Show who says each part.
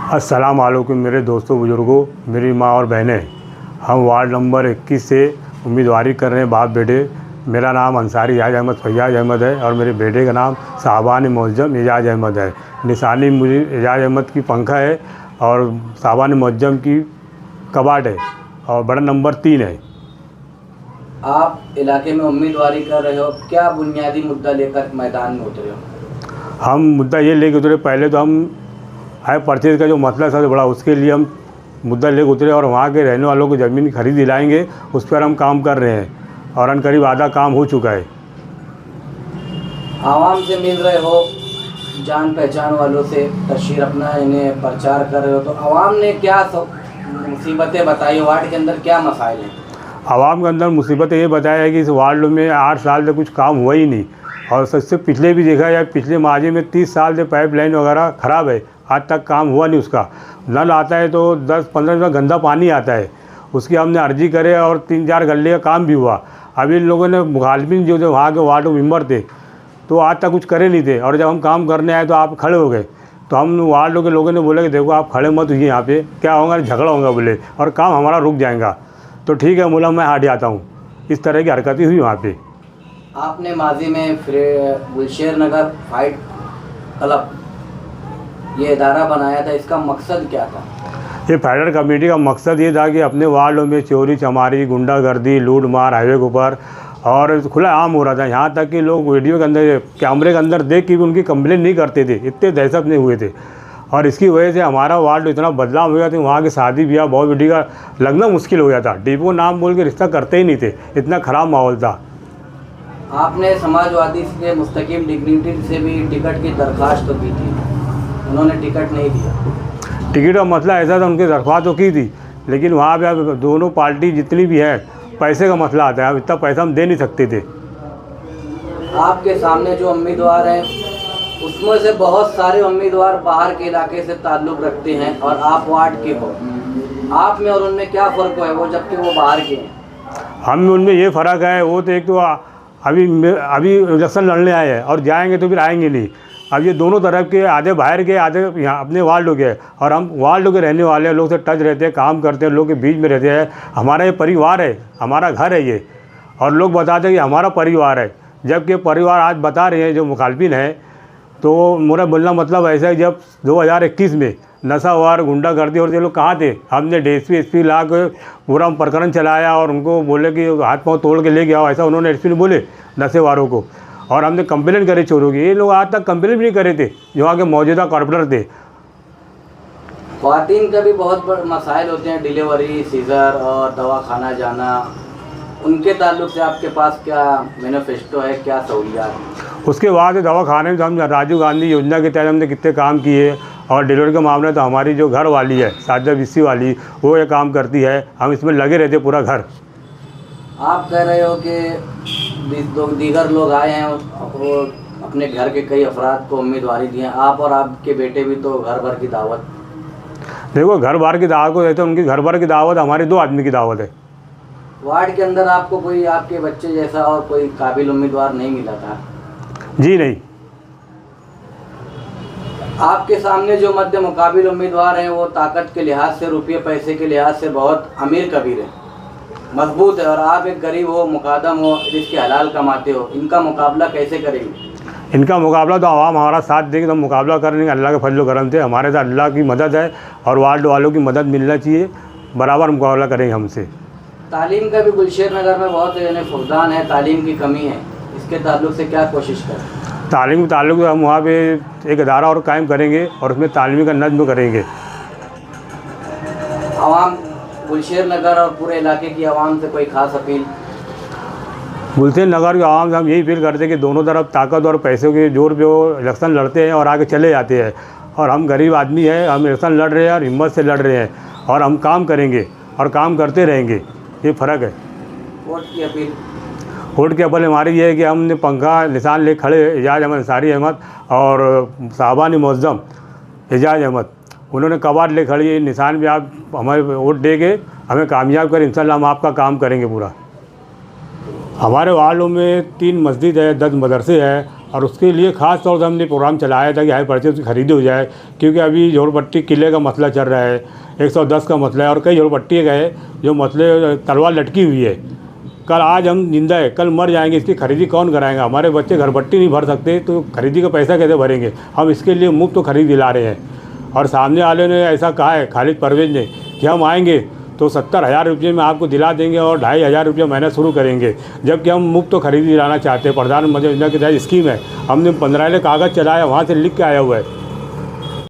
Speaker 1: अस्सलाम वालेकुम मेरे दोस्तों बुज़ुर्गों, मेरी माँ और बहनें। हम वार्ड नंबर 21 से उम्मीदवारी कर रहे हैं बाप बेटे। मेरा नाम अंसारी एजाज अहमद फैयाज अहमद है और मेरे बेटे का नाम साहबान मुअज्जम एजाज अहमद है। निशानी मुझे एजाज अहमद की पंखा है और साहबान मुअज्जम की कबाट है और बड़ा नंबर 3 है।
Speaker 2: आप इलाके में उम्मीदवारी कर रहे हो, क्या बुनियादी मुद्दा लेकर मैदान में उतरे हो?
Speaker 1: हम मुद्दा ये लेके उतरे, पहले तो हम हाई परचेज का जो मसला सबसे बड़ा, उसके लिए हम मुद्दा लेकर उतरे और वहाँ के रहने वालों को ज़मीन खरीद दिलाएंगे, उस पर हम काम कर रहे हैं और अनकरीब आधा काम हो चुका है।
Speaker 2: आवाम से मिल रहे हो, जान पहचान वालों से तशहीर अपना इन्हें प्रचार कर रहे हो, तो आवाम ने क्या मुसीबतें बताई? वार्ड के अंदर क्या मसाइल हैं?
Speaker 1: आवाम के अंदर मुसीबत ये बताया है कि इस वार्ड में 8 साल से कुछ काम हुआ ही नहीं और सबसे पिछले भी देखा जाए, पिछले माजी में 30 साल से पाइपलाइन वगैरह ख़राब है, आज तक काम हुआ नहीं। उसका नल आता है तो 10-15 दिन गंदा पानी आता है, उसकी हमने अर्जी करे और 3-4 गले का काम भी हुआ। अभी इन लोगों ने मुखालफिन जो थे वहाँ के वार्ड मेंबर थे तो आज तक कुछ करे नहीं थे और जब हम काम करने आए तो आप खड़े हो गए। तो हम वार्ड के लोगों ने बोला कि देखो आप खड़े मत हुई, यहाँ पे क्या होगा, झगड़ा होगा बोले और काम हमारा रुक जाएगा। तो ठीक है बोला, मैं हट जाता हूँ। इस तरह की हरकतें हुई वहाँ पे।
Speaker 2: आपने माजी में फिर गुलशेर नगर फाइट क्लब ये इदारा बनाया था, इसका मकसद क्या था?
Speaker 1: ये फाइटर कमेटी का मकसद ये था कि अपने वार्डों में चोरी चमारी, गुंडागर्दी, लूट मार हाईवे के ऊपर और खुला आम हो रहा था। यहाँ तक कि लोग वीडियो के अंदर, कैमरे के अंदर देख के भी उनकी कंप्लेन नहीं करते थे, इतने दहशत में हुए थे। और इसकी वजह से हमारा वार्ड इतना बदलाव हो गया था, वहाँ की शादी ब्याह बहुत बेटी का लगना मुश्किल हो गया था। डिपो नाम बोल के रिश्ता करते ही नहीं थे, इतना ख़राब माहौल था।
Speaker 2: आपने समाजवादी से मुस्तकिम डिग्निटी से भी टिकट की दरख्वास्त तो की थी, उन्होंने टिकट नहीं दिया।
Speaker 1: टिकट का मसला ऐसा था, उनकी दरख्वास्त तो की थी लेकिन वहाँ पे अब दोनों पार्टी जितनी भी है, पैसे का मसला आता है। अब इतना पैसा हम दे नहीं सकते थे।
Speaker 2: आपके सामने जो उम्मीदवार हैं उसमें से बहुत सारे उम्मीदवार बाहर के इलाके से ताल्लुक़ रखते हैं और आप वार्ड के हो। आप में और उनमें क्या फ़र्क है, वो जबकि वो बाहर के हैं?
Speaker 1: हम में उनमें ये फ़र्क है, वो तो एक तो अभी इलेक्शन लड़ने आए हैं और जाएंगे तो फिर आएंगे नहीं। अब ये दोनों तरफ के, आधे बाहर के आधे यहाँ अपने वार्ड के, और हम वार्ड के रहने वाले लोग से टच रहते हैं, काम करते हैं, लोग के बीच में रहते हैं। हमारा ये परिवार है, हमारा घर है ये, और लोग बताते हैं कि हमारा परिवार है, जबकि परिवार आज बता रहे हैं जो मुखालफिन है। तो मेरा बोलना मतलब ऐसा है, जब 2021 में नशावार गुंडागर्दी और ये लोग कहाँ थे, हमने DSP SP ला के पूरा प्रकरण चलाया और उनको बोले कि हाथ पाँव तोड़ के ले गया, ऐसा उन्होंने SP ने बोले नशेवारों को, और हमने कंप्लेन करे चोरों की। ये लोग आज तक कंप्लेन भी नहीं करे थे, जो वहाँ के मौजूदा कॉर्पोरेटर थे।
Speaker 2: ख्वातीन का भी बहुत बड़े मसाइल होते हैं, डिलीवरी, सीजर और दवाखाना जाना, उनके ताल्लुक से आपके पास क्या मैनिफेस्टो है, क्या सहूलियात है?
Speaker 1: उसके बाद दवाखाने में हम राजीव गांधी योजना के तहत हमने कितने काम किए, और डिलीवरी का मामला तो हमारी जो घर वाली है साजिदा बिस्सी वाली, वो ये काम करती है, हम इसमें लगे रहते पूरा घर।
Speaker 2: आप कह रहे हो कि दीगर लोग आए हैं, वो अपने घर के कई अफराद को उम्मीदवारी दी है, आप और आपके बेटे भी तो घर भर की दावत।
Speaker 1: देखो घर भर की दावत को देते हैं, उनकी घर भर की दावत, हमारी 2 आदमी की दावत है।
Speaker 2: वार्ड के अंदर आपको कोई आपके बच्चे जैसा और कोई काबिल उम्मीदवार नहीं मिला था?
Speaker 1: जी नहीं।
Speaker 2: आपके सामने जो मध्य मुकाबिल उम्मीदवार हैं वो ताकत के लिहाज से, रुपये पैसे के लिहाज से बहुत अमीर कबीर है, मजबूत है, और आप एक गरीब हो, मुकादम हो, जिसके हलाल कमाते हो। इनका मुकाबला कैसे करेंगे?
Speaker 1: इनका मुकाबला तो आवाम हमारा साथ देगी तो हम मुकाबला करेंगे। अल्लाह के फजल करम से हमारे साथ अल्लाह की मदद है और वार्ड वालों की मदद मिलना चाहिए, बराबर मुकाबला करेंगे हमसे।
Speaker 2: तालीम का भी गुलशेर नगर में बहुत फुकदान है, तालीम की कमी है, इसके ताल्लुक से क्या कोशिश करें?
Speaker 1: तालीम के ताल्लुक हम वहाँ पे एक इदारा और कायम करेंगे और उसमें तालीमी का नज़्म करेंगे।
Speaker 2: आवाम, गुलशेर नगर और पूरे इलाके की आवाम से कोई खास अपील?
Speaker 1: गुलशेर नगर के आवाम से हम यही फील करते हैं कि दोनों तरफ ताकत और पैसों के जोर पे वो इलेक्शन लड़ते हैं और आगे चले जाते हैं, और हम गरीब आदमी हैं, हम इलेक्शन लड़ रहे हैं और हिम्मत से लड़ रहे हैं और हम काम करेंगे और काम करते रहेंगे, ये फ़र्क है।
Speaker 2: वोट की अपील?
Speaker 1: वोट की अपील हमारी ये है कि हमने पंखा निशान ले खड़े एजाज अहमद अंसारी अहमद और साहबान मुअज्जम एजाज अहमद, उन्होंने कबाट ले खड़ी है, निशान भी आप हमारे वोट देके हमें कामयाब करें, इंशाल्लाह हम आपका काम करेंगे पूरा। हमारे वार्डों में 3 मस्जिद है, 10 मदरसे हैं और उसके लिए ख़ास तौर से हमने प्रोग्राम चलाया था कि हाई पर्चे उसकी खरीदी हो जाए, क्योंकि अभी झोपड़पट्टी किले का मसला चल रहा है, 110 का मसला है और कई झोपड़पट्टी गए जो मसले तलवार लटकी हुई है। कल आज हम जिंदा है, कल मर जाएंगे, इसकी खरीदी कौन कराएगा? हमारे बच्चे घरपट्टी नहीं भर सकते तो खरीदी का पैसा कैसे भरेंगे? हम इसके लिए मुफ्त तो खरीद दिला रहे हैं। और सामने वाले ने ऐसा कहा है, खालिद परवेज ने, कि हम आएंगे तो 70,000 रुपये में आपको दिला देंगे और 2,500 रुपये महीना शुरू करेंगे, जबकि हम मुफ्त तो खरीदी दिलाना चाहते हैं। प्रधानमंत्री योजना की तहत स्कीम है, हमने 15 कागज़ चलाया, वहाँ से लिख के आया हुआ है